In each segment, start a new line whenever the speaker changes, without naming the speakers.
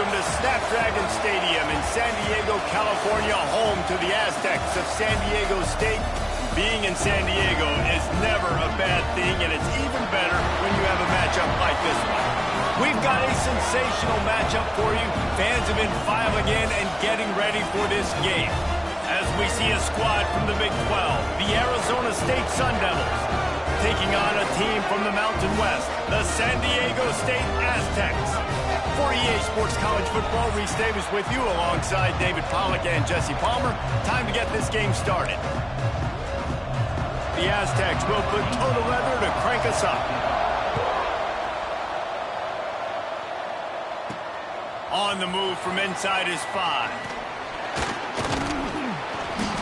Welcome to Snapdragon Stadium in San Diego, California, home to the Aztecs of San Diego State. Being in San Diego is never a bad thing, and it's even better when you have a matchup like this one. We've got a sensational matchup for you. Fans have been filing in and getting ready for this game. As we see a squad from the Big 12, the Arizona State Sun Devils, taking on a team from the Mountain West, the San Diego State Aztecs. For EA Sports College Football, Reese Davis with you alongside David Pollack and Jesse Palmer. Time to get this game started. The Aztecs will put total leather to crank us up. On the move from inside his 5.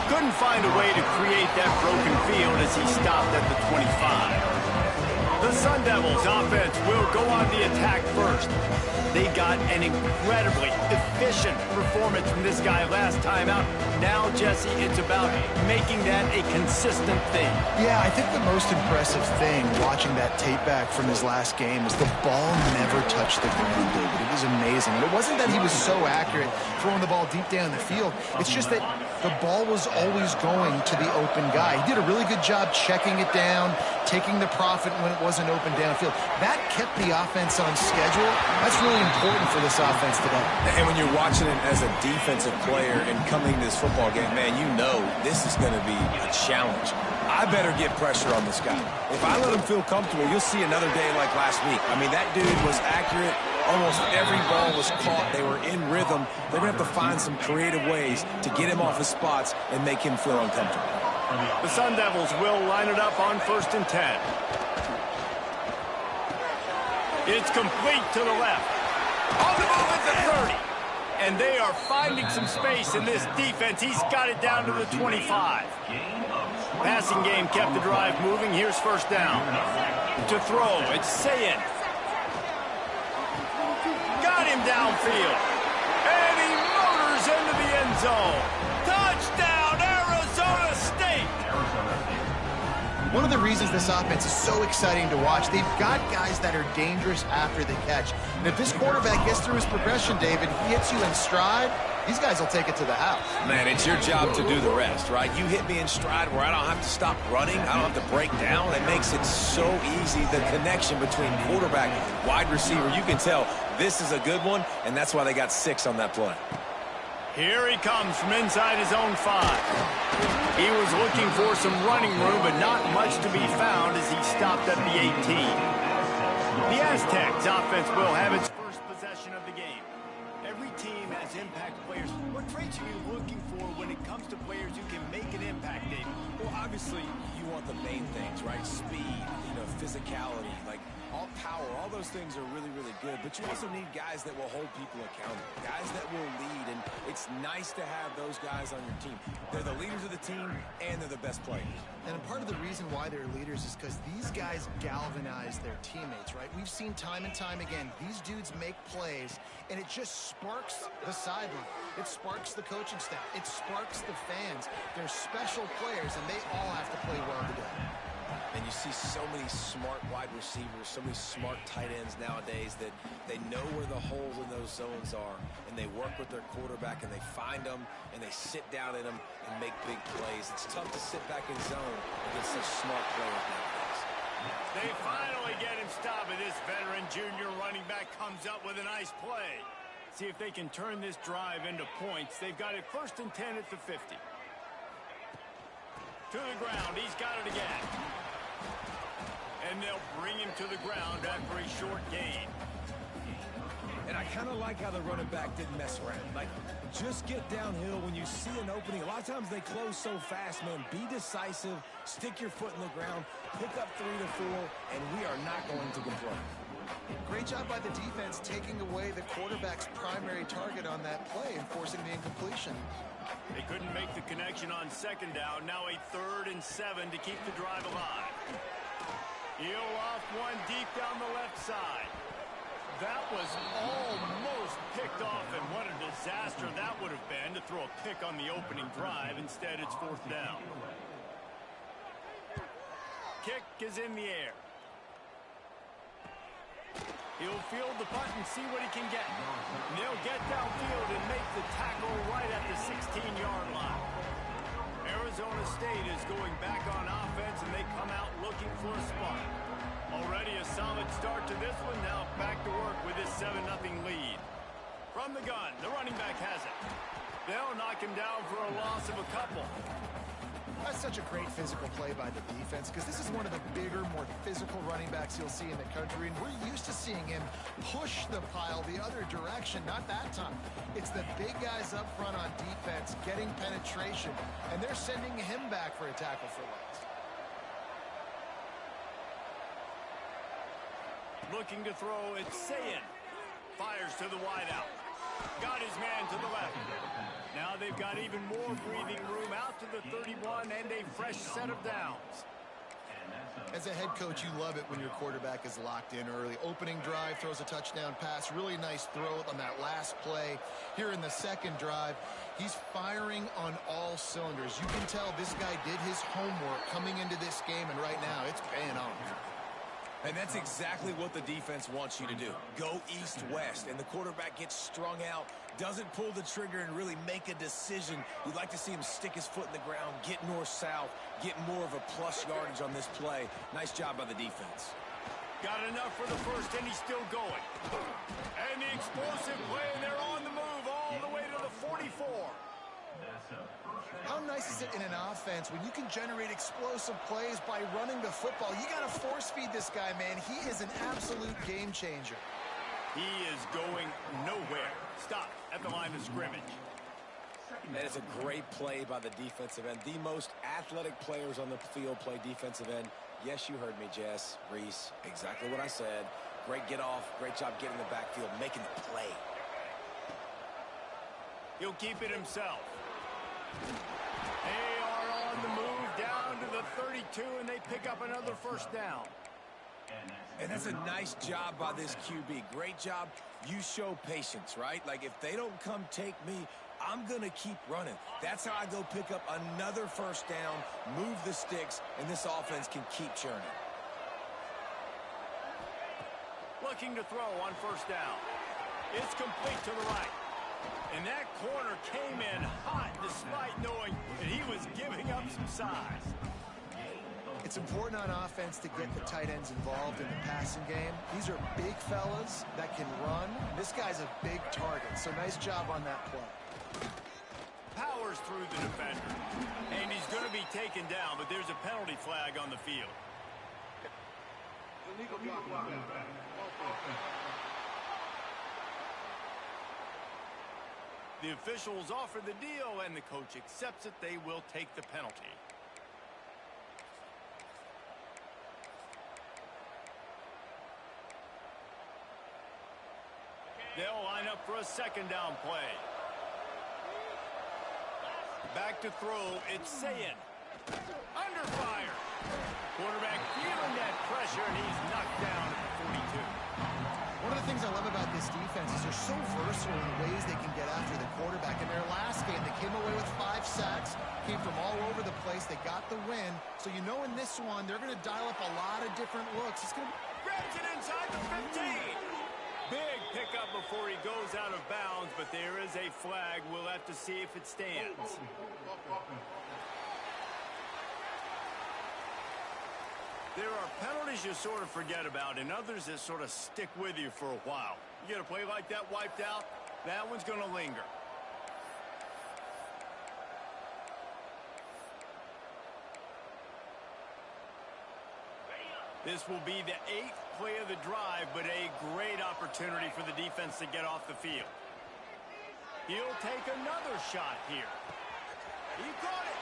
Couldn't find a way to create that broken field as he stopped at the 25. The Sun Devils offense will go on the attack first. They got an incredibly efficient performance from this guy last time out. Now, Jesse, it's about making that a consistent thing.
Yeah, I think the most impressive thing watching that tape back from his last game is the ball never touched the ground, David. It was amazing. And it wasn't that he was so accurate throwing the ball deep down the field. It's just that the ball was always going to the open guy. He did a really good job checking it down, taking the profit when it wasn't open downfield. That kept the offense on schedule. That's really important for this offense today.
And when you're watching it as a defensive player and coming to this football game, man, you know this is going to be a challenge. I better get pressure on this guy. If I let him feel comfortable, you'll see another day like last week. I mean, that dude was accurate. Almost every ball was caught. They were in rhythm. They're going to have to find some creative ways to get him off his spots and make him feel uncomfortable.
The Sun Devils will line it up on 1st and 10. It's complete to the left. On the move at the 30. And they are finding some space in this defense. He's got it down to the 25. Passing game kept the drive moving. Here's 1st down. To throw, it's Sayin. Got him downfield. And he motors into the end zone. Touchdown, Arizona State!
One of the reasons this offense is so exciting to watch, they've got guys that are dangerous after the catch. And if this quarterback gets through his progression, David, he hits you in stride, these guys will take it to the house.
Man, it's your job to do the rest, right? You hit me in stride where I don't have to stop running. I don't have to break down. It makes it so easy, the connection between quarterback and wide receiver. You can tell this is a good one, and that's why they got 6 on that play.
Here he comes from inside his own 5. He was looking for some running room, but not much to be found as he stopped at the 18. The Aztecs offense will have its first possession of the game. Every team has impact players. What traits are you looking for when it comes to players who can make an impact, David?
Well, obviously, you want the main things, right? Speed, physicality, like all power, all those things are really, really good. But you also need guys that will hold people accountable, guys that will lead, and it's nice to have those guys on your team. They're the leaders of the team, and they're the best players.
And a part of the reason why they're leaders is because these guys galvanize their teammates, right? We've seen time and time again, these dudes make plays, and it just sparks the sideline. It sparks the coaching staff. It sparks the fans. They're special players, and they all have to play well together.
And you see so many smart wide receivers, so many smart tight ends nowadays that they know where the holes in those zones are, and they work with their quarterback, and they find them, and they sit down in them and make big plays. It's tough to sit back in zone against such smart players nowadays.
They finally get him stopped, and this veteran junior running back comes up with a nice play. See if they can turn this drive into points. They've got it 1st and 10 at the 50. To the ground, he's got it again. And they'll bring him to the ground after a short gain.
And I kind of like how the running back didn't mess around. Like, just get downhill when you see an opening. A lot of times they close so fast, man. Be decisive, stick your foot in the ground, pick up 3 to 4, and we are not going to complain.
Great job by the defense taking away the quarterback's primary target on that play and forcing the incompletion.
They couldn't make the connection on 2nd down. Now a 3rd and 7 to keep the drive alive. He'll off one deep down the left side. That was almost picked off, and what a disaster that would have been to throw a pick on the opening drive. Instead, it's 4th down. Kick is in the air. He'll field the punt and see what he can get. And they'll get downfield and make the tackle right at the 16-yard line. Arizona State is going back on offense, and they come out looking for a spot. Already a solid start to this one. Now back to work with this 7-0 lead. From the gun, the running back has it. They'll knock him down for a loss of a couple.
That's such a great physical play by the defense because this is one of the bigger, more physical running backs you'll see in the country, and we're used to seeing him push the pile the other direction. Not that time. It's the big guys up front on defense getting penetration, and they're sending him back for a tackle for loss.
Looking to throw, it's Sayin. Fires to the wideout. Got his man to the left. Now they've got even more breathing room out to the 31 and a fresh set of downs.
As a head coach, you love it when your quarterback is locked in early. Opening drive, throws a touchdown pass. Really nice throw on that last play. Here in the second drive, he's firing on all cylinders. You can tell this guy did his homework coming into this game, and right now it's paying off.
And that's exactly what the defense wants you to do. Go east-west, and the quarterback gets strung out, doesn't pull the trigger and really make a decision. You'd like to see him stick his foot in the ground, get north-south, get more of a plus yardage on this play. Nice job by the defense.
Got enough for the first, and he's still going. And the explosive play, and they're on the move all the way to the 44.
How nice is it in an offense when you can generate explosive plays by running the football? You got to force feed this guy, man. He is an absolute game changer.
He is going nowhere. Stop at the line of scrimmage.
That is a great play by the defensive end. The most athletic players on the field play defensive end. Yes, you heard me, Jess, Reese. Exactly what I said. Great get off. Great job getting the backfield, making the play.
He'll keep it himself. They are on the move down to the 32, and they pick up another first down.
And that's a nice job by this QB. Great job. You show patience, right? Like, if they don't come take me, I'm going to keep running. That's how I go pick up another first down, move the sticks, and this offense can keep churning.
Looking to throw on first down. It's complete to the right. And that corner came in hot despite knowing that he was giving up some size.
It's important on offense to get the tight ends involved in the passing game. These are big fellas that can run. This guy's a big target, so nice job on that play.
Powers through the defender. And he's going to be taken down, but there's a penalty flag on the field. Illegal block. The officials offer the deal, and the coach accepts it. They will take the penalty. They'll line up for a second down play. Back to throw, it's Sayin. Under fire. Quarterback feeling that pressure, and he's knocked down at the 42.
One of the things I love about this defense is they're so versatile in the ways they can get after the quarterback. In their last game, they came away with 5 sacks, came from all over the place. They got the win. So you know in this one, they're going to dial up a lot of different looks. It's going to
grabs it inside the 15. Big pickup before he goes out of bounds, but there is a flag. We'll have to see if it stands. There are penalties you sort of forget about and others that sort of stick with you for a while. You get a play like that wiped out, that one's going to linger. This will be the 8th play of the drive, but a great opportunity for the defense to get off the field. He'll take another shot here. He caught it,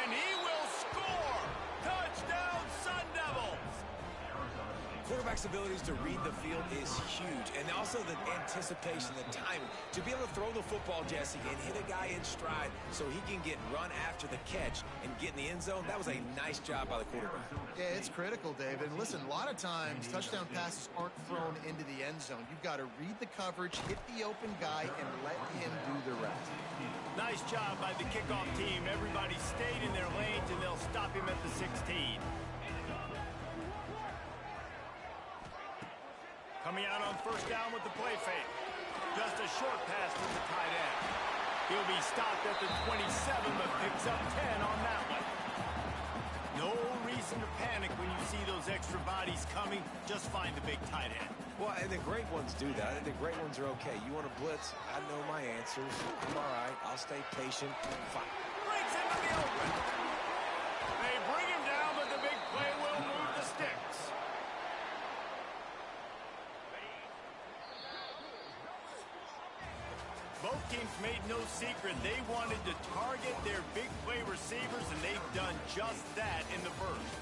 and he will score! Touchdown, Sun Devils!
Quarterback's abilities to read the field is huge, and also the anticipation, the timing. To be able to throw the football, Jesse, and hit a guy in stride so he can get run after the catch and get in the end zone, that was a nice job by the quarterback.
Yeah, it's critical, David. And listen, a lot of times touchdown passes aren't thrown into the end zone. You've got to read the coverage, hit the open guy, and let him do the rest.
Nice job by the kickoff team. Everybody stayed in their lanes, and they'll stop him at the 16. Coming out on first down with the play fake. Just a short pass to the tight end. He'll be stopped at the 27, but picks up 10 on that one. No reason to panic when you see those extra bodies coming. Just find the big tight end.
Well, and the great ones do that. I think the great ones are okay. You want to blitz? I know my answers. I'm all right. I'll stay patient. Fine.
Breaks into the open. They bring him down, but the big play will move the sticks. Both teams made no secret they wanted to target their big play receivers, and they've done just that in the first.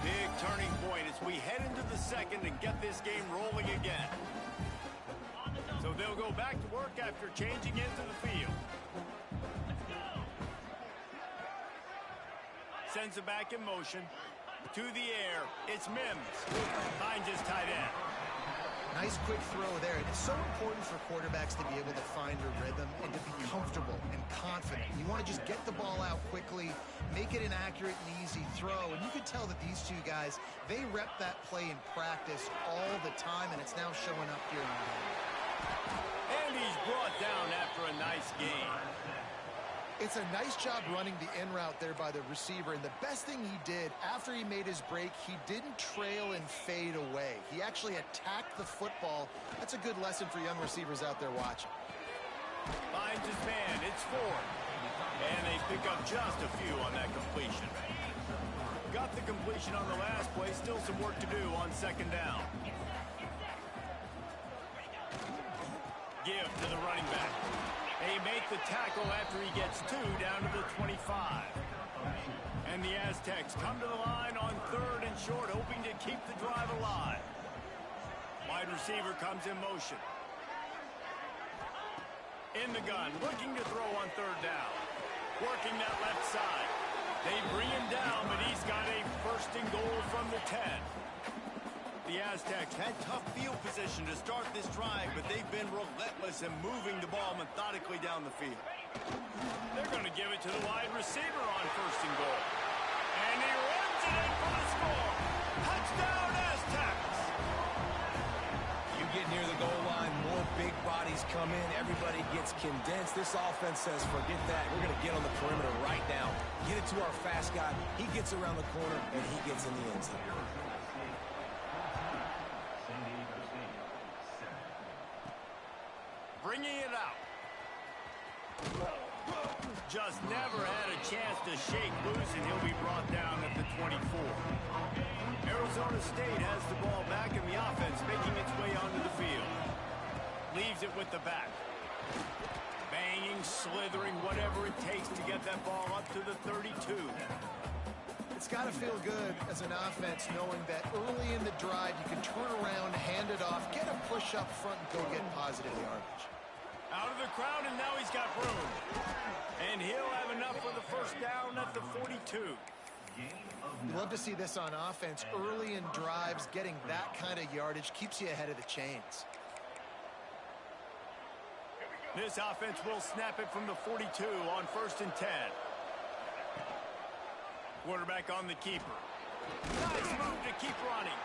Big turning point as we head into the second and get this game rolling again. So they'll go back to work after changing into the field. Sends it back in motion. To the air. It's Mims. Finds his tight end.
Nice quick throw there. It's so important for quarterbacks to be able to find a rhythm and to be comfortable and confident. You want to just get the ball out quickly, make it an accurate and easy throw. And you can tell that these two guys, they rep that play in practice all the time, and it's now showing up here in the game.
And he's brought down after a nice gain.
It's a nice job running the in route there by the receiver, and the best thing he did after he made his break, he didn't trail and fade away. He actually attacked the football. That's a good lesson for young receivers out there watching.
Finds his man. It's 4. And they pick up just a few on that completion. Got the completion on the last play. Still some work to do on second down. Give to the running back. They make the tackle after he gets 2 down to the 25. And the Aztecs come to the line on 3rd and short, hoping to keep the drive alive. Wide receiver comes in motion. In the gun, looking to throw on 3rd down. Working that left side. They bring him down, but he's got a 1st and goal from the 10. The Aztecs had tough field position to start this drive, but they've been relentless in moving the ball methodically down the field. They're going to give it to the wide receiver on 1st and goal. And he runs it in for the score. Touchdown, Aztecs!
You get near the goal line, more big bodies come in, everybody gets condensed. This offense says, forget that. We're going to get on the perimeter right now. Get it to our fast guy. He gets around the corner, and he gets in the end zone.
Bringing it out. Just never had a chance to shake loose, and he'll be brought down at the 24. Arizona State has the ball back in the offense, making its way onto the field. Leaves it with the back. Banging, slithering, whatever it takes to get that ball up to the 32.
It's got to feel good as an offense knowing that early in the drive you can turn around, hand it off, get a push up front, and go get positive yardage.
Out of the crowd, and now he's got room. And he'll have enough for the 1st down at the 42.
You love to see this on offense. Early in drives, getting that kind of yardage keeps you ahead of the chains.
This offense will snap it from the 42 on 1st and 10. Quarterback on the keeper. Nice move to keep running.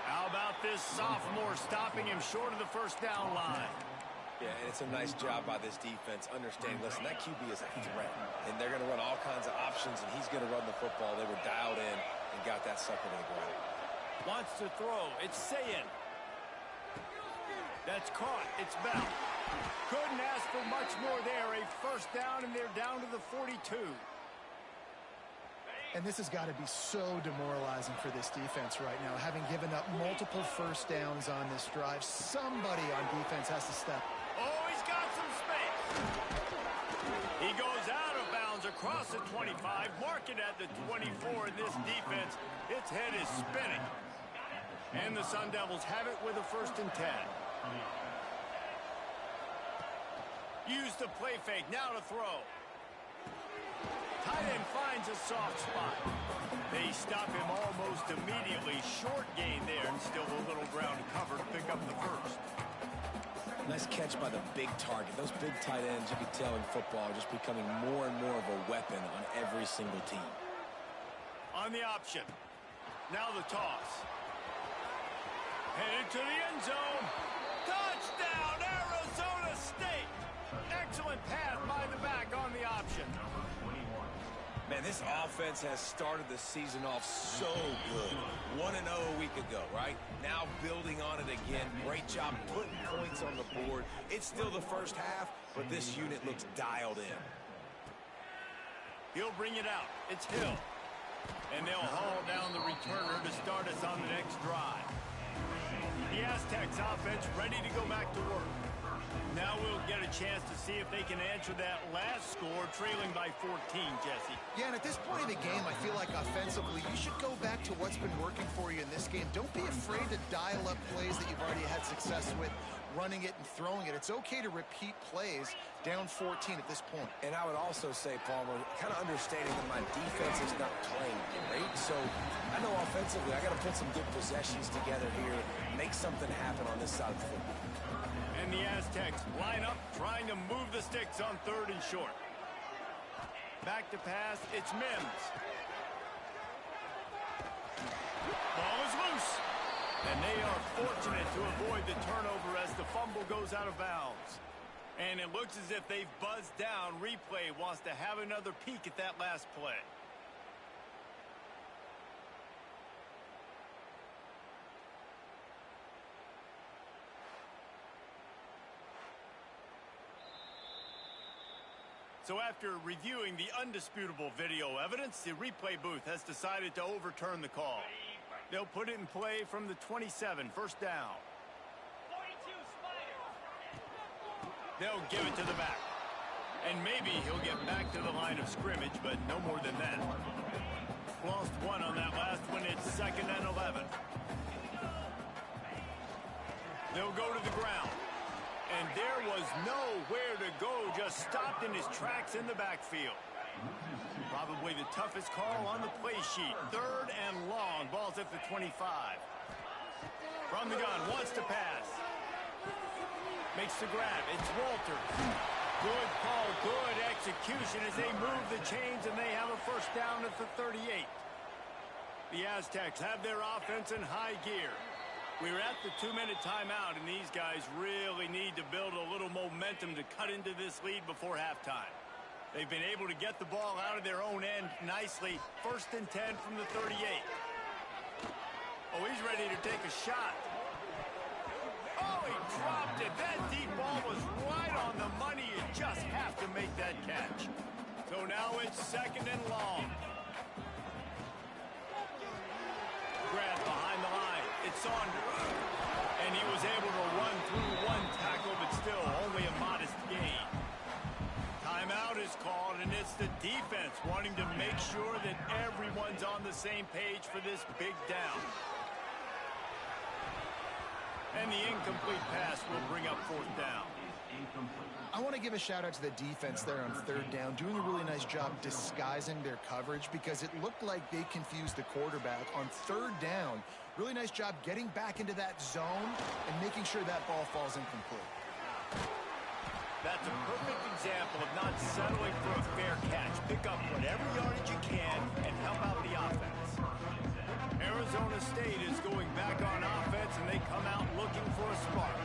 How about this sophomore stopping him short of the 1st down line?
Yeah, and it's a nice job by this defense. Understand, listen, that QB is a threat, and they're going to run all kinds of options, and he's going to run the football. They were dialed in and got that sucker to the ground.
Wants to throw. It's Sayin. That's caught. It's Bell. Couldn't ask for much more there. A 1st down, and they're down to the 42.
And this has got to be so demoralizing for this defense right now, having given up multiple 1st downs on this drive. Somebody on defense has to step.
Oh, he's got some space. He goes out of bounds across the 25, marking at the 24, and this defense, its head is spinning. And the Sun Devils have it with a 1st and 10. Use the play fake, now to throw. Tight end finds a soft spot. They stop him almost immediately. Short gain there, and still a little ground to cover to pick up the 1st.
Nice catch by the big target. Those big tight ends, you can tell in football, are just becoming more and more of a weapon on every single team.
On the option. Now the toss. Headed to the end zone. Touchdown, Arizona State. Excellent pass by the back on the option.
Man, this offense has started the season off so good. 1-0 a week ago, right? Now building on it again. Great job putting points on the board. It's still the first half, but this unit looks dialed in.
He'll bring it out. It's Hill. And they'll haul down the returner to start us on the next drive. The Aztecs offense ready to go back to work. Now we'll get a chance to see if they can answer that last score, trailing by 14, Jesse.
Yeah, and at this point of the game, I feel like offensively, you should go back to what's been working for you in this game. Don't be afraid to dial up plays that you've already had success with, running it and throwing it. It's okay to repeat plays down 14 at this point.
And I would also say, Palmer, kind of understanding that my defense is not playing great. So I know offensively I got to put some good possessions together here, make something happen on this side of the football.
And the Aztecs line up, trying to move the sticks on 3rd and short. Back to pass, it's Mims. Ball is loose. And they are fortunate to avoid the turnover as the fumble goes out of bounds. And it looks as if they've buzzed down. Replay wants to have another peek at that last play. So after reviewing the undisputable video evidence, the replay booth has decided to overturn the call. They'll put it in play from the 27, first down. 42 Spider. They'll give it to the back. And maybe he'll get back to the line of scrimmage, but no more than that. Lost one on that last one. It's 2nd and 11. They'll go to the ground. And there was nowhere to go, just stopped in his tracks in the backfield. Probably the toughest call on the play sheet. 3rd and long, ball's at the 25. From the gun, wants to pass. Makes the grab, it's Walter. Good call, good execution as they move the chains and they have a first down at the 38. The Aztecs have their offense in high gear. We're at the 2-minute timeout, and these guys really need to build a little momentum to cut into this lead before halftime. They've been able to get the ball out of their own end nicely. 1st and 10 from the 38. Oh, he's ready to take a shot. Oh, he dropped it. That deep ball was right on the money. You just have to make that catch. So now it's 2nd and long. Grab behind the line. It's Saunders. And he was able to run through one tackle, but still only a modest gain. Timeout is called, and it's the defense wanting to make sure that everyone's on the same page for this big down. And the incomplete pass will bring up 4th down.
I want to give a shout out to the defense there on 3rd down, doing a really nice job disguising their coverage because it looked like they confused the quarterback on 3rd down. Really nice job getting back into that zone and making sure that ball falls incomplete.
That's a perfect example of not settling for a fair catch. Pick up whatever yardage you can and help out the offense. Arizona State is going back on offense, and they come out looking for a spark.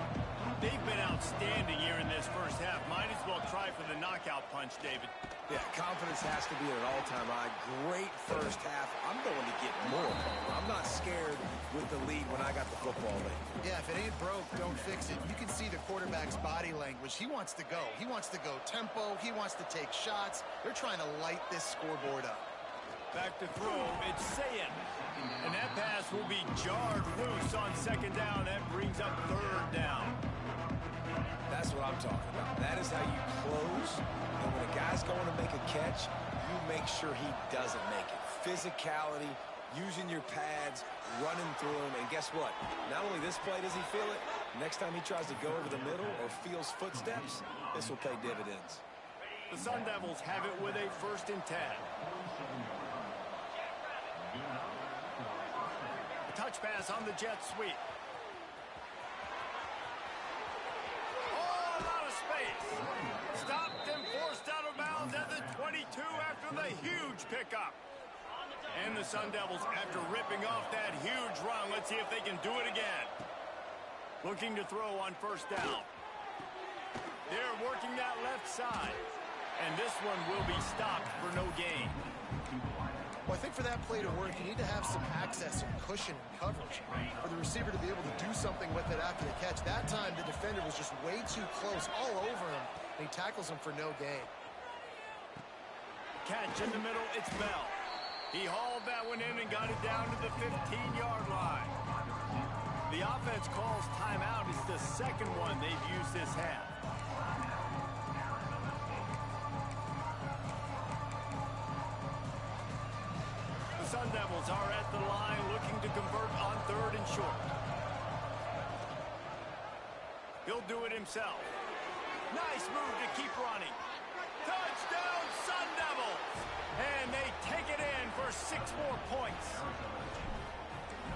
They've been outstanding here in this first half. Might as well try for the knockout punch, David.
Yeah, confidence has to be at an all-time high. Great first half. I'm going to get more. I'm not scared with the lead when I got the football late.
Yeah, if it ain't broke, don't fix it. You can see the quarterback's body language. He wants to go. He wants to go tempo. He wants to take shots. They're trying to light this scoreboard up.
Back to throw, it's Sayin. And that pass will be jarred loose on 2nd down. That brings up 3rd down.
That's what I'm talking about. That is how you close. And when a guy's going to make a catch, you make sure he doesn't make it. Physicality, using your pads, running through him. And guess what? Not only this play does he feel it, next time he tries to go over the middle or feels footsteps, this will pay dividends.
The Sun Devils have it with a 1st and 10. A touch pass on the jet sweep. Nice. Stopped and forced out of bounds at the 22 after the huge pickup. And the Sun Devils, after ripping off that huge run, let's see if they can do it again. Looking to throw on first down. They're working that left side. And this one will be stopped for no gain.
Well, I think for that play to work, you need to have some access and cushion and coverage for the receiver to be able to do something with it after the catch. That time, the defender was just way too close, all over him, and he tackles him for no gain.
Catch in the middle, it's Bell. He hauled that one in and got it down to the 15-yard line. The offense calls timeout. It's the second one they've used this half. Sun Devils are at the line looking to convert on third and short. He'll do it himself. Nice move to keep running. Touchdown, Sun Devils! And they take it in for 6 more points.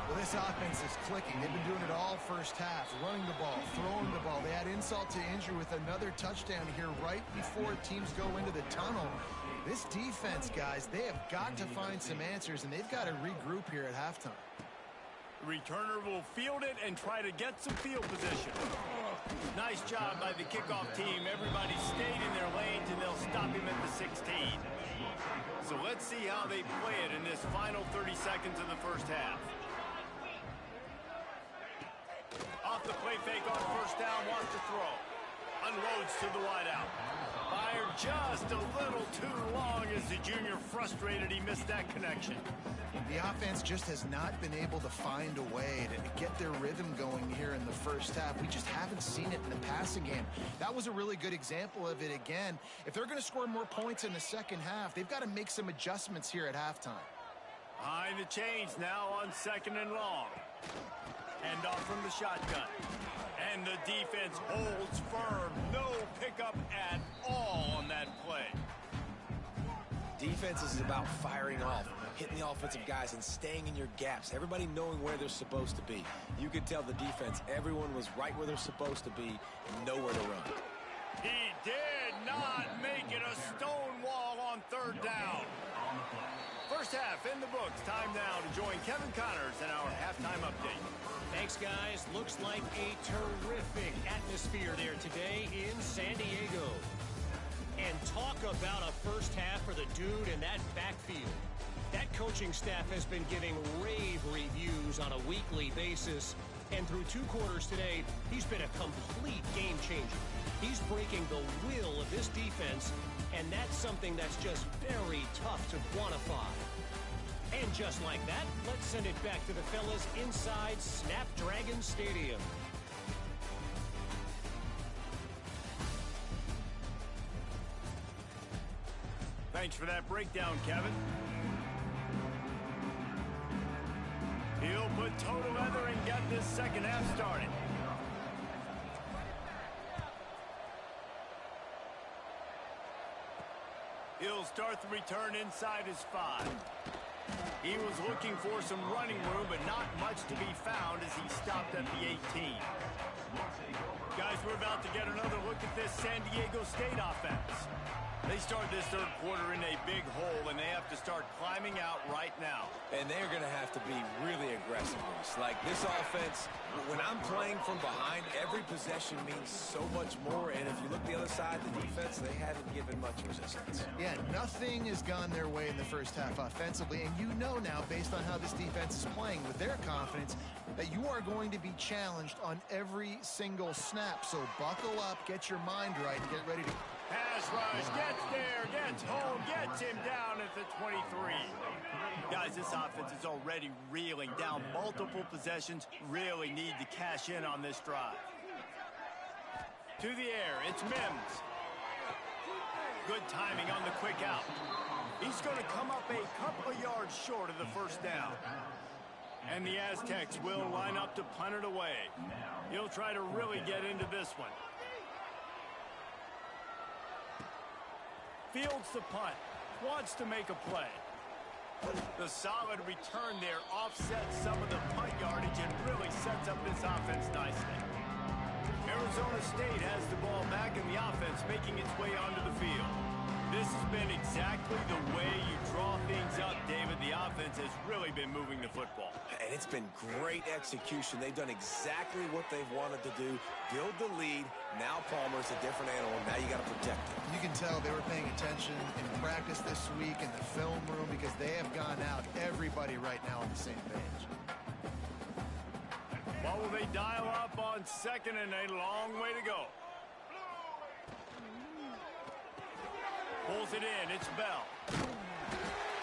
Well, this offense is clicking. They've been doing it all first half, running the ball, throwing the ball. They had insult to injury with another touchdown here right before teams go into the tunnel. This defense, guys, they have got to find some answers, and they've got to regroup here at halftime.
The returner will field it and try to get some field position. Nice job by the kickoff team. Everybody stayed in their lanes, and they'll stop him at the 16. So let's see how they play it in this final 30 seconds of the first half. Off the play fake on first down, wants to throw. Unloads to the wideout. Fired just a little too long as the junior frustrated he missed that connection.
The offense just has not been able to find a way to get their rhythm going here in the first half. We just haven't seen it in the passing game. That was a really good example of it again. If they're going to score more points in the second half, they've got to make some adjustments here at halftime.
Behind the chains now on second and long. Hand off from the shotgun. And the defense holds firm. No pickup at all on that play.
Defense is about firing off, hitting the offensive guys and staying in your gaps. Everybody knowing where they're supposed to be. You could tell the defense, everyone was right where they're supposed to be, nowhere to run.
He did not make it a stone wall on third down. First half in the books. Time now to join Kevin Connors in our halftime update.
Thanks, guys. Looks like a terrific atmosphere there today in San Diego. And talk about a first half for the dude in that backfield. That coaching staff has been giving rave reviews on a weekly basis. And through 2 quarters today, he's been a complete game changer. He's breaking the will of this defense, and that's something that's just very tough to quantify. And just like that, let's send it back to the fellas inside Snapdragon Stadium.
Thanks for that breakdown, Kevin. He'll put toe together and get this second half started. He'll start the return inside his 5. He was looking for some running room, but not much to be found as he stopped at the 18. Guys, we're about to get another look at this San Diego State offense. They start this third quarter in a big hole, and they have to start climbing out right now.
And they're going to have to be really aggressive. Like this offense, when I'm playing from behind, every possession means so much more. And if you look the other side, the defense, they haven't given much resistance.
Yeah, nothing has gone their way in the first half offensively. And you know now, based on how this defense is playing with their confidence, that you are going to be challenged on every single snap. So buckle up, get your mind right, and get ready to...
Pass rush, gets there, gets home, gets him down at the 23. Guys, this offense is already reeling down multiple possessions. Really need to cash in on this drive. To the air, it's Mims. Good timing on the quick out. He's going to come up a couple of yards short of the first down. And the Aztecs will line up to punt it away. He'll try to really get into this one. Fields the punt, wants to make a play. The solid return there offsets some of the punt yardage and really sets up this offense nicely. Arizona State has the ball back in the offense, making its way onto the field. This has been exactly the way you draw things up, David. The offense has really been moving the football.
And it's been great execution. They've done exactly what they've wanted to do. Build the lead. Now Palmer's a different animal. Now you got to protect it.
You can tell they were paying attention in practice this week in the film room because they have gone out, everybody right now on the same page.
What will they dial up on second and a long way to go? Pulls it in. It's Bell.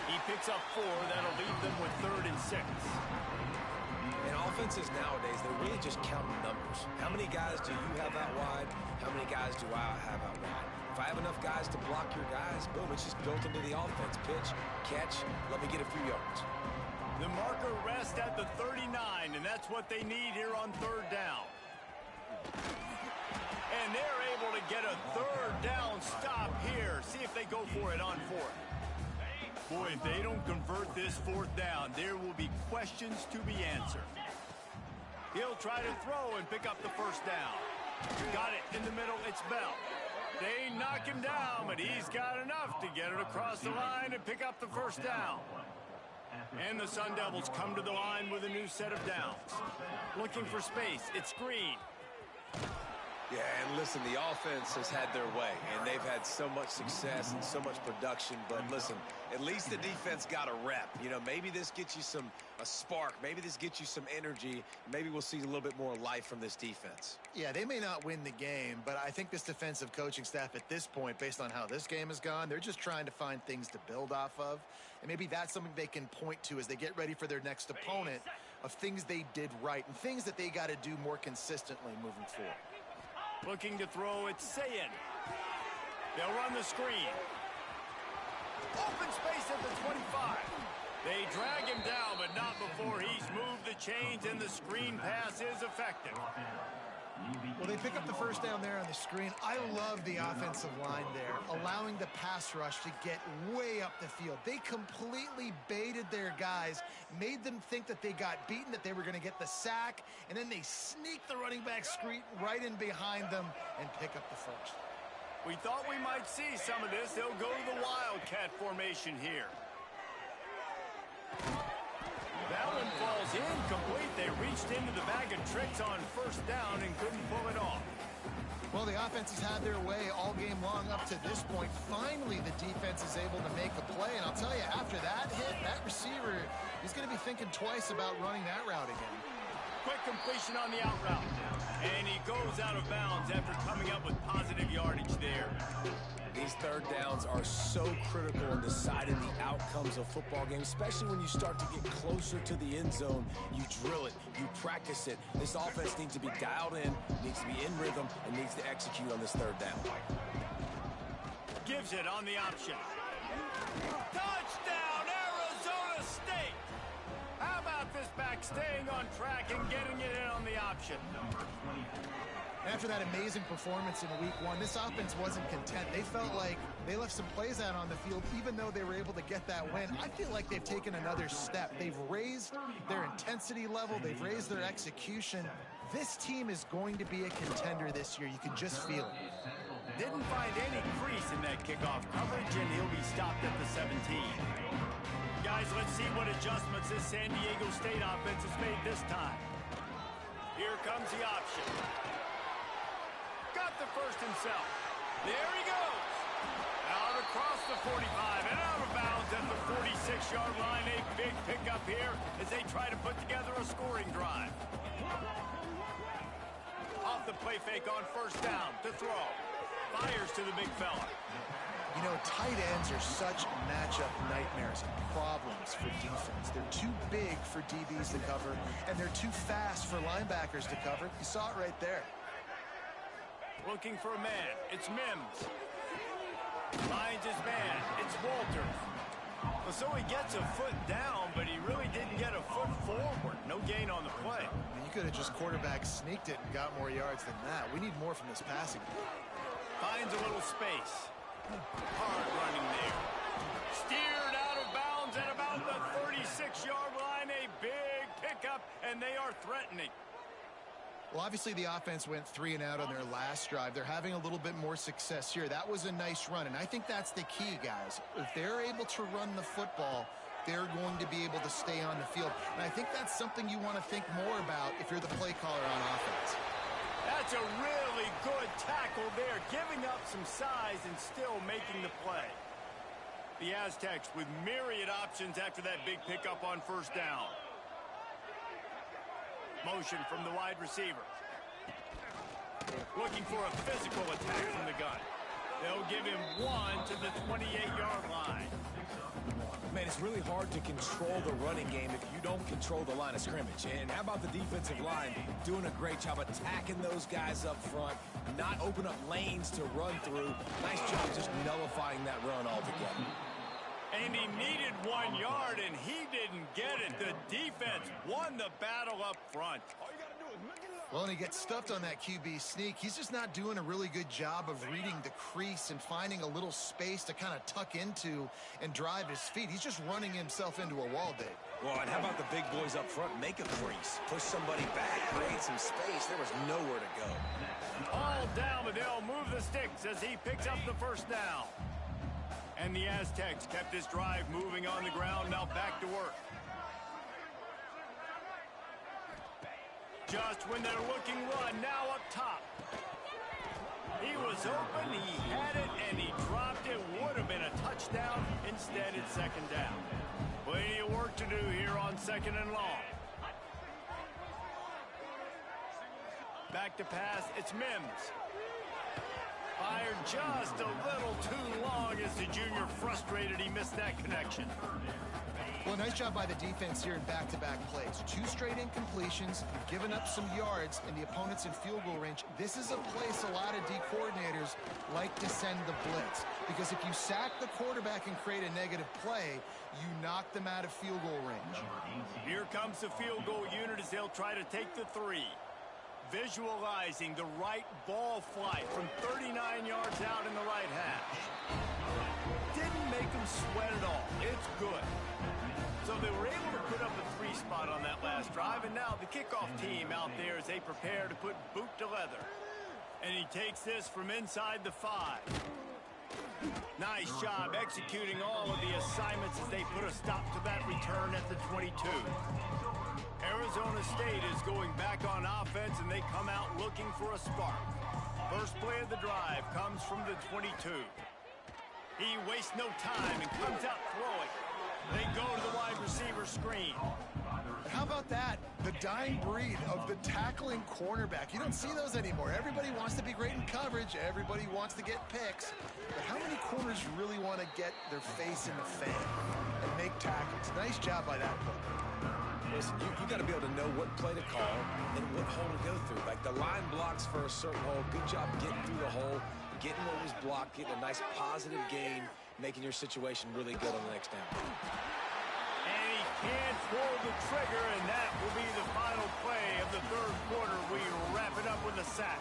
He picks up 4. That'll leave them with 3rd and 6.
And offenses nowadays, they're really just counting numbers. How many guys do you have out wide? How many guys do I have out wide? If I have enough guys to block your guys, boom, it's just built into the offense. Pitch, catch, let me get a few yards.
The marker rests at the 39, and that's what they need here on 3rd down. And they're able to get a 3rd down stop here. See if they go for it on 4th. Boy, if they don't convert this 4th down, there will be questions to be answered. He'll try to throw and pick up the 1st down. Got it in the middle. It's Bell. They knock him down, but he's got enough to get it across the line and pick up the 1st down. And the Sun Devils come to the line with a new set of downs. Looking for space. It's Green.
Yeah, and listen, the offense has had their way, and they've had so much success and so much production. But listen, at least the defense got a rep. You know, maybe this gets you a spark. Maybe this gets you some energy. Maybe we'll see a little bit more life from this defense.
Yeah, they may not win the game, but I think this defensive coaching staff at this point, based on how this game has gone, they're just trying to find things to build off of. And maybe that's something they can point to as they get ready for their next opponent of things they did right and things that they got to do more consistently moving forward.
Looking to throw, it's Sayin. They'll run the screen. Open space at the 25. They drag him down, but not before he's moved the chains, and the screen pass is effective.
Well, they pick up the 1st down there on the screen. I love the offensive line there, allowing the pass rush to get way up the field. They completely baited their guys, made them think that they got beaten, that they were going to get the sack, and then they sneak the running back screen right in behind them and pick up the 1st.
We thought we might see some of this. They'll go to the Wildcat formation here. That one falls incomplete. They reached into the bag of tricks on 1st down and couldn't pull it off.
Well, the offense has had their way all game long up to this point. Finally, the defense is able to make a play. And I'll tell you, after that hit, that receiver, he's going to be thinking twice about running that route again.
Quick completion on the out route. And he goes out of bounds after coming up with positive yardage there.
These 3rd downs are so critical in deciding the outcomes of football games, especially when you start to get closer to the end zone. You drill it, you practice it. This offense needs to be dialed in, needs to be in rhythm, and needs to execute on this 3rd down.
Gives it on the option. Touchdown, Arizona State! How about this back staying on track and getting it in on the option?
After that amazing performance in week 1, this offense wasn't content. They felt like they left some plays out on the field, even though they were able to get that win. I feel like they've taken another step. They've raised their intensity level. They've raised their execution. This team is going to be a contender this year. You can just feel it.
Didn't find any crease in that kickoff coverage, and he'll be stopped at the 17. Guys, let's see what adjustments this San Diego State offense has made this time. Here comes the option. Got the 1st himself. There he goes. Out across the 45 and out of bounds at the 46-yard line. A big pickup here as they try to put together a scoring drive. Off the play fake on 1st down to throw. Fires to the big fella.
You know, tight ends are such matchup nightmares and problems for defense. They're too big for DBs to cover, and they're too fast for linebackers to cover. You saw it right there.
Looking for a man. It's Mims. Finds his man. It's Walters. Well, so he gets a foot down, but he really didn't get a foot forward. No gain on the play.
You could have just quarterback sneaked it and got more yards than that. We need more from this passing.
Finds a little space. Hard running there. Steered out of bounds at about the 36-yard line. A big pickup, and they are threatening.
Well, obviously the offense went 3 and out on their last drive. They're having a little bit more success here. That was a nice run, and I think that's the key, guys. If they're able to run the football, they're going to be able to stay on the field. And I think that's something you want to think more about if you're the play caller on offense.
That's a really good tackle there, giving up some size and still making the play. The Aztecs with myriad options after that big pickup on first down. Motion from the wide receiver. Looking for a physical attack from the gun. They'll give him 1 to the 28-yard line.
Man, it's really hard to control the running game if you don't control the line of scrimmage. And how about the defensive line doing a great job attacking those guys up front, not open up lanes to run through. Nice job just nullifying that run altogether.
And he needed 1 yard, and he didn't get it. The defense won the battle up front.
Well, and he gets stuffed on that QB sneak. He's just not doing a really good job of reading the crease and finding a little space to kind of tuck into and drive his feet. He's just running himself into a wall, Dave.
Well, and how about the big boys up front? Make a crease. Push somebody back. Create some space. There was nowhere to go.
All down, but they'll move the sticks as he picks up the first down. And the Aztecs kept this drive moving on the ground. Now back to work. Just when they're looking run, now up top. He was open, he had it, and he dropped it. Would have been a touchdown. Instead, it's second down. Plenty of work to do here on second and long. Back to pass, it's Mims. Fired just a little too long as the junior frustrated. He missed that connection.
Well, nice job by the defense here in back-to-back plays. 2 straight incompletions, giving up some yards, and the opponent's in field goal range. This is a place a lot of D coordinators like to send the blitz, because if you sack the quarterback and create a negative play, you knock them out of field goal range.
Here comes the field goal unit as they'll try to take the 3. Visualizing the right ball flight from 39 yards out in the right hash. Didn't make them sweat at all. It's good. So they were able to put up a 3 spot on that last drive, and now the kickoff team out there as they prepare to put boot to leather. And he takes this from inside the 5. Nice job executing all of the assignments as they put a stop to that return at the 22. Arizona State is going back on offense, and they come out looking for a spark. First play of the drive comes from the 22. He wastes no time and comes out throwing. They go to the wide receiver screen.
How about that? The dying breed of the tackling cornerback. You don't see those anymore. Everybody wants to be great in coverage. Everybody wants to get picks. But how many corners really want to get their face in the fan and make tackles? Nice job by that player.
Listen, you got to be able to know what play to call and what hole to go through. Like the line blocks for a certain hole. Good job getting through the hole, getting what was blocked, getting a nice positive gain, making your situation really good on the next down.
And he can't pull the trigger, and that will be the final play of the third quarter. We wrap it up with a sack.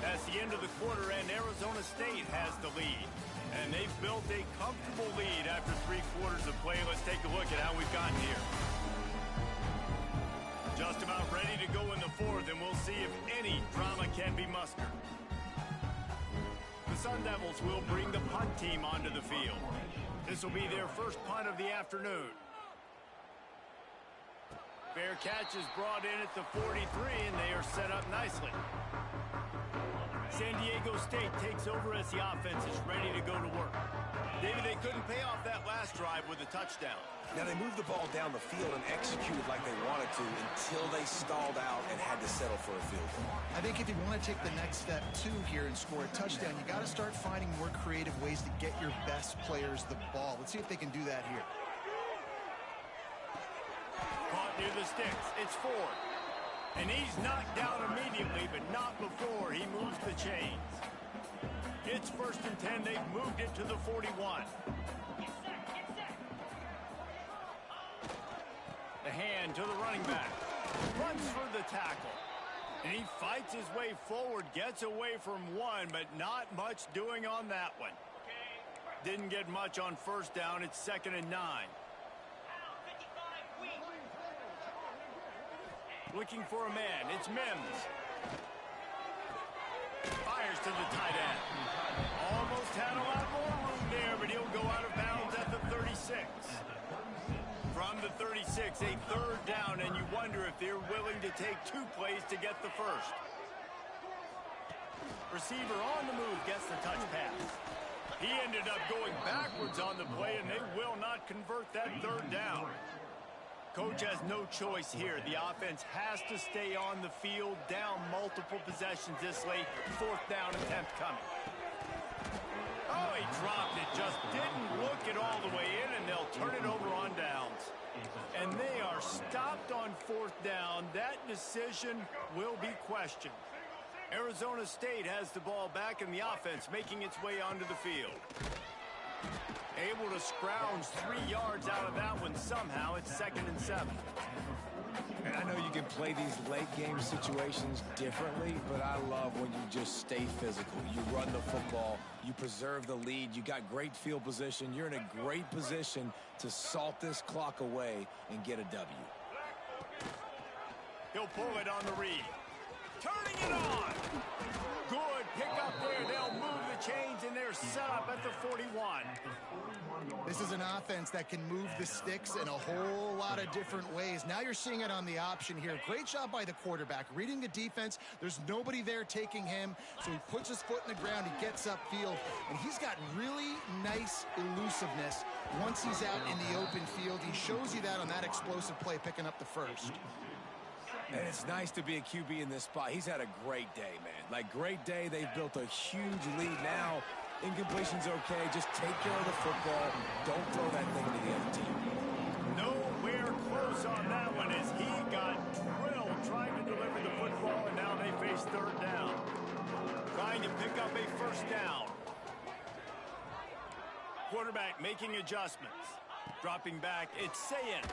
That's the end of the quarter, and Arizona State has the lead. And they've built a comfortable lead after 3 quarters of play. Let's take a look at how we've gotten here. Just about ready to go in the 4th, and we'll see if any drama can be mustered. The Sun Devils will bring the punt team onto the field. This will be their first punt of the afternoon. Fair catch is brought in at the 43, and they are set up nicely. San Diego State takes over as the offense is ready to go to work. David, they couldn't pay off that last drive with a touchdown.
Now, they moved the ball down the field and executed like they wanted to until they stalled out and had to settle for a field goal.
I think if you want to take the next step, too, here and score a touchdown, you got to start finding more creative ways to get your best players the ball. Let's see if they can do that here.
Caught near the sticks. It's Ford. And he's knocked down immediately, but not before he moves the chains. It's 1st and 10. They've moved it to the 41. The hand to the running back. Runs for the tackle. And he fights his way forward, gets away from one, but not much doing on that one. Didn't get much on first down. It's 2nd and 9. Looking for a man. It's Mims. fires to the tight end. Almost had a lot more room there, but he'll go out of bounds at the 36. From the 36, a third down, and you wonder if they're willing to take 2 plays to get the first. Receiver on the move gets the touch pass. He ended up going backwards on the play, and they will not convert that third down. Coach has no choice here. The offense has to stay on the field, down multiple possessions this late. 4th down attempt coming. Oh, he dropped it. Just didn't look it all the way in, and they'll turn it over on downs. And they are stopped on 4th down. That decision will be questioned. Arizona State has the ball back, and the offense making its way onto the field. Able to scrounge 3 yards out of that one somehow. It's 2nd and 7.
And I know you can play these late game situations differently, but I love when you just stay physical. You run the football, you preserve the lead, you got great field position. You're in a great position to salt this clock away and get a W.
He'll pull it on the read. Turning it on. Good pick up there. They'll move the chains, and they're set up at the 41.
This is an offense that can move the sticks in a whole lot of different ways. Now you're seeing it on the option here. Great job by the quarterback. Reading the defense, there's nobody there taking him, so he puts his foot in the ground, he gets upfield, and he's got really nice elusiveness once he's out in the open field. He shows you that on that explosive play, picking up the first.
And it's nice to be a QB in this spot. He's had a great day, man. Like, great day. They've built a huge lead now. Incompletion's okay. Just take care of the football. Don't throw that thing to the other team.
Nowhere close on that one as he got drilled trying to deliver the football, and now they face 3rd down. Trying to pick up a 1st down. Quarterback making adjustments. Dropping back, it's Sayin.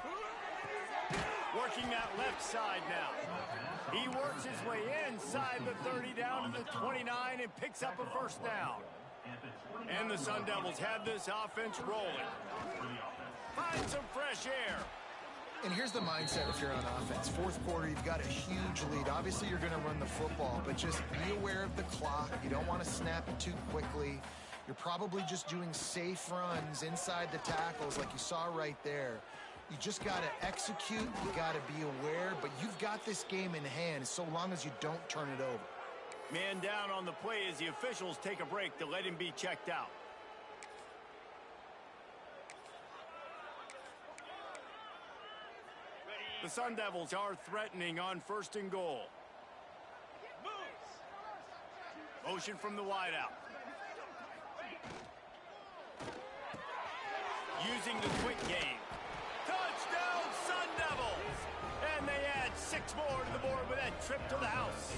Working that left side now. He works his way inside the 30 down to the 29 and picks up a 1st down. And the Sun Devils have this offense rolling. Find some fresh air.
And here's the mindset if you're on offense. 4th quarter, you've got a huge lead. Obviously, you're going to run the football, but just be aware of the clock. You don't want to snap it too quickly. You're probably just doing safe runs inside the tackles like you saw right there. You just got to execute. You got to be aware, but you've got this game in hand so long as you don't turn it over.
Man down on the play as the officials take a break to let him be checked out. The Sun Devils are threatening on 1st and goal. Motion from the wideout. Using the quick game. Touchdown, Sun Devils! And they add 6 more to the board with that trip to the house.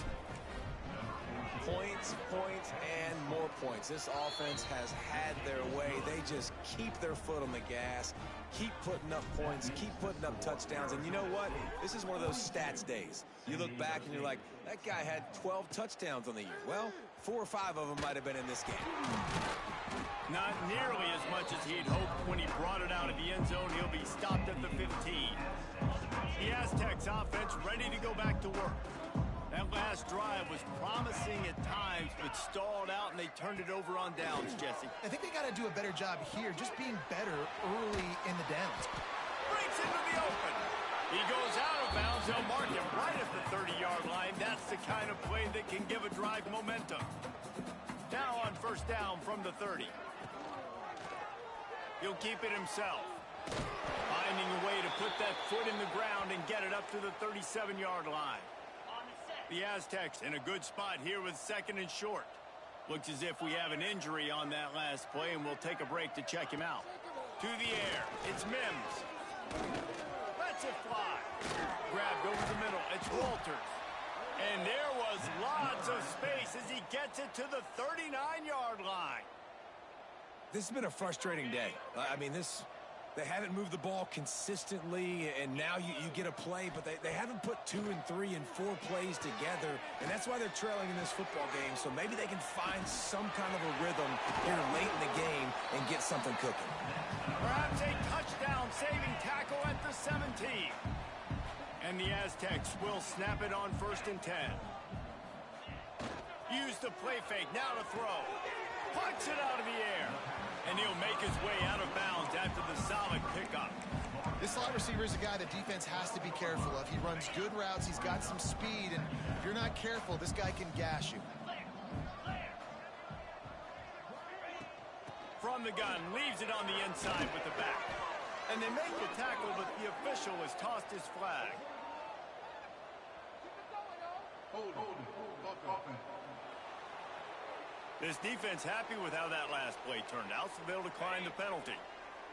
Points, points, and more points. This offense has had their way. They just keep their foot on the gas, keep putting up points, keep putting up touchdowns. And you know what? This is one of those stats days. You look back and you're like, that guy had 12 touchdowns on the year. Well, 4 or 5 of them might have been in this game.
Not nearly as much as he'd hoped when he brought it out of the end zone. He'll be stopped at the 15. The Aztecs offense ready to go back to work. That last drive was promising at times, but stalled out, and they turned it over on downs, Jesse.
I think they got to do a better job here, just being better early in the downs.
Breaks into the open. He goes out of bounds. They'll mark him right at the 30-yard line. That's the kind of play that can give a drive momentum. Now on 1st down from the 30. He'll keep it himself. Finding a way to put that foot in the ground and get it up to the 37-yard line. The Aztecs in a good spot here with 2nd and short. Looks as if we have an injury on that last play, and we'll take a break to check him out. To the air, it's Mims. Lets it fly. Grabbed over the middle, it's Walters. And there was lots of space as he gets it to the 39-yard line.
This has been a frustrating day. I mean, they haven't moved the ball consistently, and now you get a play, but they haven't put 2 and 3 and 4 plays together, and that's why they're trailing in this football game. So maybe they can find some kind of a rhythm here late in the game and get something cooking.
Perhaps a touchdown-saving tackle at the 17. And the Aztecs will snap it on 1st and 10. Use the play fake, now to throw. Punch it out of the air. And he'll make his way out of bounds after the solid pickup.
This slot receiver is a guy the defense has to be careful of. He runs good routes, he's got some speed, and if you're not careful, this guy can gash you.
From the gun, leaves it on the inside with the back. And they make the tackle, but the official has tossed his flag. This defense happy with how that last play turned out, so they'll decline the penalty.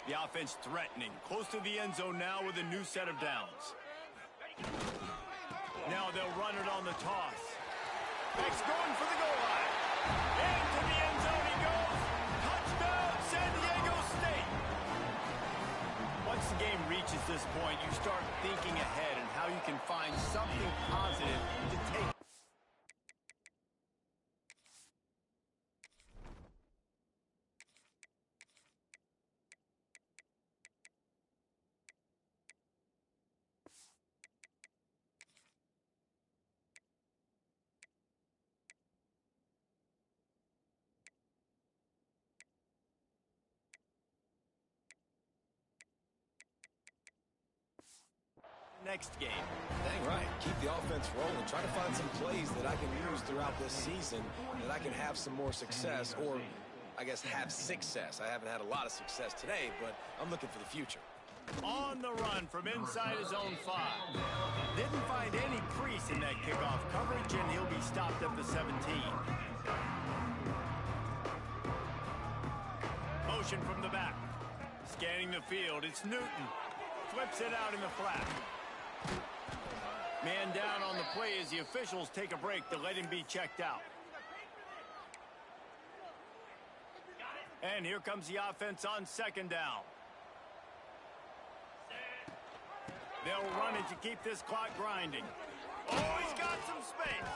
The offense threatening, close to the end zone now with a new set of downs. Now they'll run it on the toss. Beck's going for the goal line. Into the end zone he goes. Touchdown, San Diego State. Once the game reaches this point, you start thinking ahead and how you can find something positive to take. Next game.
Dang right. Keep the offense rolling. Try to find some plays that I can use throughout this season that I can have some more success, or I guess have success. I haven't had a lot of success today, but I'm looking for the future.
On the run from inside his own 5. Didn't find any crease in that kickoff coverage, and he'll be stopped at the 17. Motion from the back. Scanning the field, it's Newton. Flips it out in the flat. Man down on the play as the officials take a break to let him be checked out. And here comes the offense on second down. They'll run it to keep this clock grinding. Oh, he's got some space.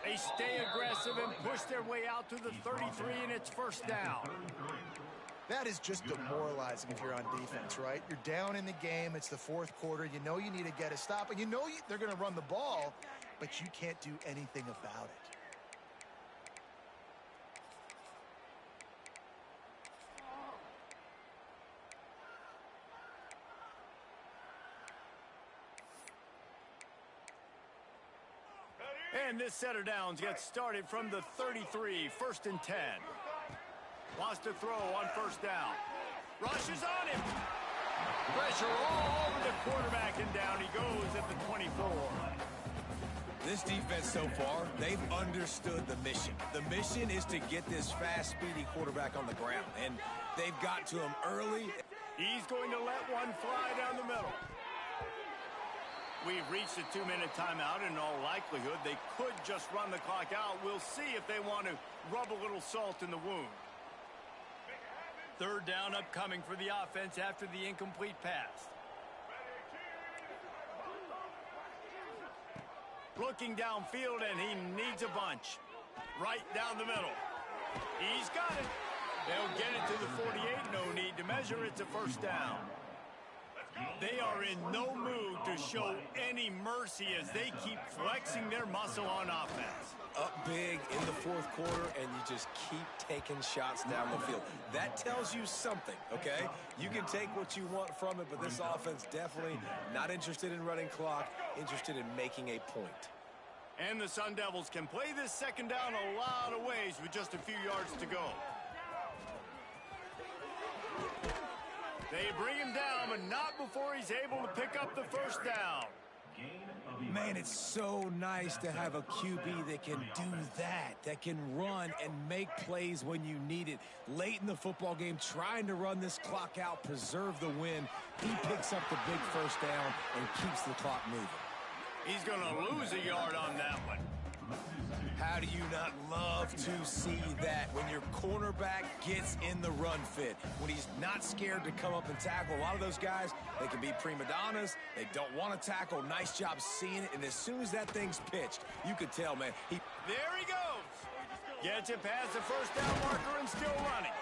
They stay aggressive and push their way out to the 33, and it's first down.
That is just demoralizing if you're on defense, right? You're down in the game. It's the fourth quarter. You know you need to get a stop, and you know they're going to run the ball, but you can't do anything about it.
And this set of downs gets started from the 33, 1st and 10. Lost a throw on first down. Rushes on him. Pressure all over the quarterback, and down he goes at the 24.
This defense so far, they've understood the mission. The mission is to get this fast, speedy quarterback on the ground, and they've got to him early.
He's going to let one fly down the middle. We've reached a 2-minute timeout. In all likelihood, they could just run the clock out. We'll see if they want to rub a little salt in the wound. Third down upcoming for the offense after the incomplete pass. Looking downfield, and he needs a bunch. Right down the middle. He's got it. They'll get it to the 48. No need to measure. It's a first down. They are in no mood to show any mercy as they keep flexing their muscle on offense.
Up big in the fourth quarter, and you just keep taking shots down the field. That tells you something, okay? You can take what you want from it, but this offense definitely not interested in running clock, interested in making a point.
And the Sun Devils can play this second down a lot of ways with just a few yards to go. They bring him down, but not before he's able to pick up the first down.
Man, it's so nice to have a QB that can do that can run and make plays when you need it. Late in the football game, trying to run this clock out, preserve the win. He picks up the big first down and keeps the clock moving.
He's going to lose a yard on that one.
How do you not love to see that when your cornerback gets in the run fit, when he's not scared to come up and tackle? A lot of those guys, they can be prima donnas. They don't want to tackle. Nice job seeing it. And as soon as that thing's pitched, you can tell, man.
There he goes. Gets it past the first down marker and still running.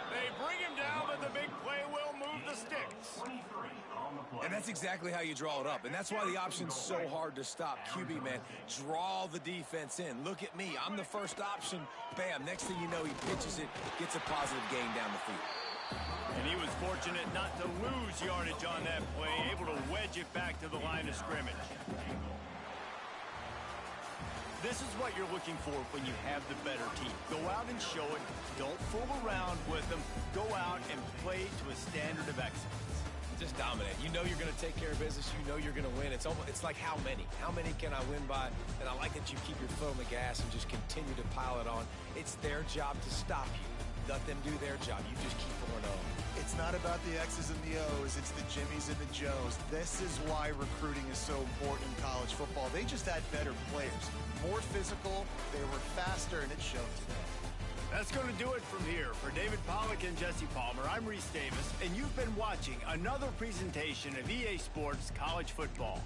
They bring him down, but the big play will move the sticks.
And that's exactly how you draw it up, and that's why the option's so hard to stop. QB, man, draw the defense in. Look at me. I'm the first option. Bam, next thing you know, he pitches it, gets a positive gain down the field.
And he was fortunate not to lose yardage on that play, able to wedge it back to the line of scrimmage. This is what you're looking for when you have the better team. Go out and show it. Don't fool around with them. Go out and play to a standard of excellence.
Just dominate. You know you're going to take care of business. You know you're going to win. It's like how many? How many can I win by? And I like that you keep your foot on the gas and just continue to pile it on. It's their job to stop you. Let them do their job. You just keep going on.
It's not about the X's and the O's. It's the Jimmies and the Joes. This is why recruiting is so important in college football. They just had better players. More physical, they were faster, and it showed today.
That's going to do it from here. For David Pollack and Jesse Palmer, I'm Reese Davis, and you've been watching another presentation of EA Sports College Football.